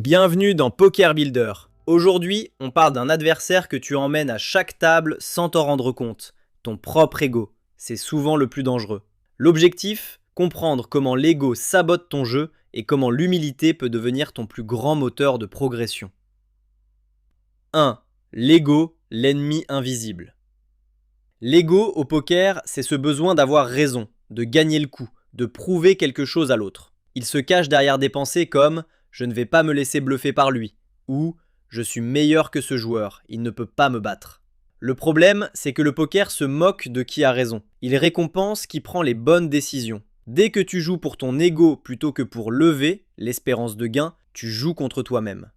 Bienvenue dans Poker Builder. Aujourd'hui, on parle d'un adversaire que tu emmènes à chaque table sans t'en rendre compte. Ton propre ego. C'est souvent le plus dangereux. L'objectif, comprendre comment l'ego sabote ton jeu et comment l'humilité peut devenir ton plus grand moteur de progression. 1. L'ego, l'ennemi invisible. L'ego au poker, c'est ce besoin d'avoir raison, de gagner le coup, de prouver quelque chose à l'autre. Il se cache derrière des pensées comme « je ne vais pas me laisser bluffer par lui » ou « je suis meilleur que ce joueur, il ne peut pas me battre ». Le problème, c'est que le poker se moque de qui a raison. Il récompense qui prend les bonnes décisions. Dès que tu joues pour ton ego plutôt que pour lever l'espérance de gain, tu joues contre toi-même.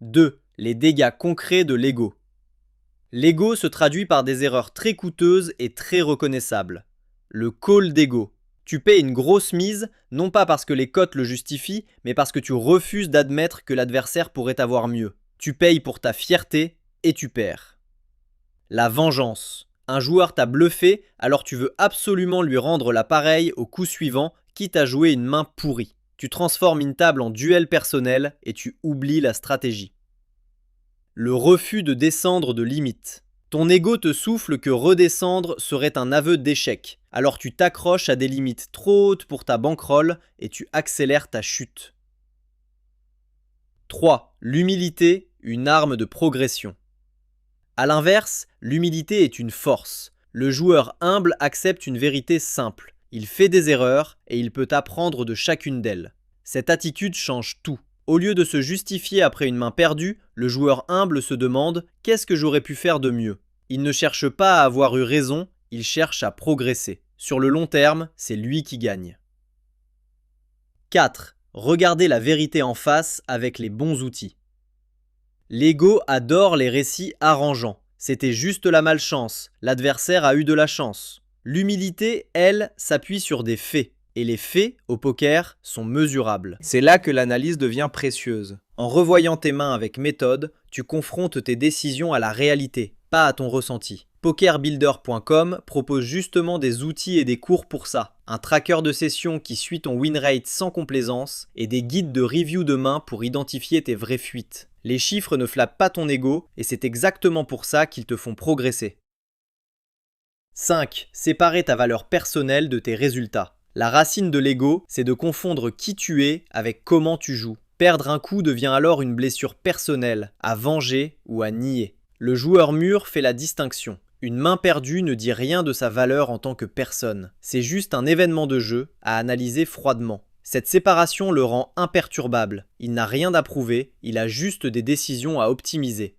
2. Les dégâts concrets de l'ego. L'ego se traduit par des erreurs très coûteuses et très reconnaissables. Le call d'ego. Tu paies une grosse mise, non pas parce que les cotes le justifient, mais parce que tu refuses d'admettre que l'adversaire pourrait avoir mieux. Tu payes pour ta fierté et tu perds. La vengeance. Un joueur t'a bluffé, alors tu veux absolument lui rendre la pareille au coup suivant, quitte à jouer une main pourrie. Tu transformes une table en duel personnel et tu oublies la stratégie. Le refus de descendre de limite. Ton ego te souffle que redescendre serait un aveu d'échec, alors tu t'accroches à des limites trop hautes pour ta bankroll et tu accélères ta chute. 3. L'humilité, une arme de progression. A l'inverse, l'humilité est une force. Le joueur humble accepte une vérité simple. Il fait des erreurs et il peut apprendre de chacune d'elles. Cette attitude change tout. Au lieu de se justifier après une main perdue, le joueur humble se demande « qu'est-ce que j'aurais pu faire de mieux ?» Il ne cherche pas à avoir eu raison, il cherche à progresser. Sur le long terme, c'est lui qui gagne. 4. Regardez la vérité en face avec les bons outils. L'ego adore les récits arrangeants. C'était juste la malchance, l'adversaire a eu de la chance. L'humilité, elle, s'appuie sur des faits. Et les faits, au poker, sont mesurables. C'est là que l'analyse devient précieuse. En revoyant tes mains avec méthode, tu confrontes tes décisions à la réalité, pas à ton ressenti. PokerBuilder.com propose justement des outils et des cours pour ça. Un tracker de session qui suit ton win rate sans complaisance et des guides de review de main pour identifier tes vraies fuites. Les chiffres ne flattent pas ton ego et c'est exactement pour ça qu'ils te font progresser. 5. Séparer ta valeur personnelle de tes résultats. La racine de l'ego, c'est de confondre qui tu es avec comment tu joues. Perdre un coup devient alors une blessure personnelle, à venger ou à nier. Le joueur mûr fait la distinction. Une main perdue ne dit rien de sa valeur en tant que personne. C'est juste un événement de jeu à analyser froidement. Cette séparation le rend imperturbable. Il n'a rien à prouver, il a juste des décisions à optimiser.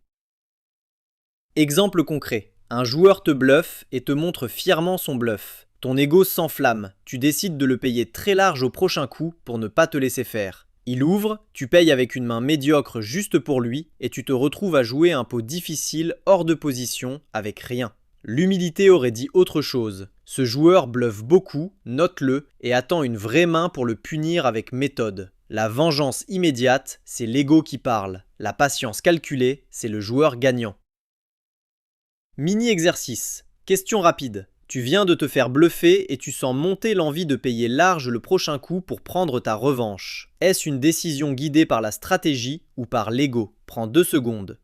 Exemple concret. Un joueur te bluffe et te montre fièrement son bluff. Ton ego s'enflamme, tu décides de le payer très large au prochain coup pour ne pas te laisser faire. Il ouvre, tu payes avec une main médiocre juste pour lui et tu te retrouves à jouer un pot difficile hors de position avec rien. L'humilité aurait dit autre chose. Ce joueur bluffe beaucoup, note-le et attend une vraie main pour le punir avec méthode. La vengeance immédiate, c'est l'ego qui parle. La patience calculée, c'est le joueur gagnant. Mini-exercice. Question rapide. Tu viens de te faire bluffer et tu sens monter l'envie de payer large le prochain coup pour prendre ta revanche. Est-ce une décision guidée par la stratégie ou par l'ego? Prends 2 secondes.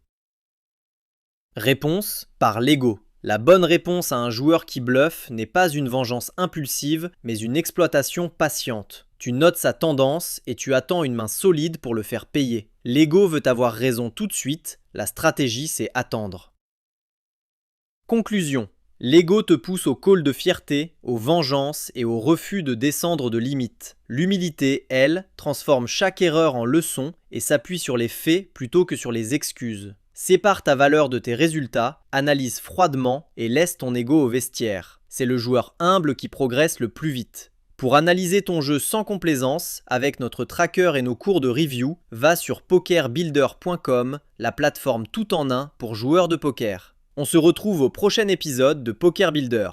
Réponse: par l'ego. La bonne réponse à un joueur qui bluffe n'est pas une vengeance impulsive, mais une exploitation patiente. Tu notes sa tendance et tu attends une main solide pour le faire payer. L'ego veut avoir raison tout de suite, la stratégie c'est attendre. Conclusion. L'ego te pousse au call de fierté, aux vengeances et au refus de descendre de limites. L'humilité, elle, transforme chaque erreur en leçon et s'appuie sur les faits plutôt que sur les excuses. Sépare ta valeur de tes résultats, analyse froidement et laisse ton ego au vestiaire. C'est le joueur humble qui progresse le plus vite. Pour analyser ton jeu sans complaisance, avec notre tracker et nos cours de review, va sur PokerBuilder.com, la plateforme tout en un pour joueurs de poker. On se retrouve au prochain épisode de Poker Builder.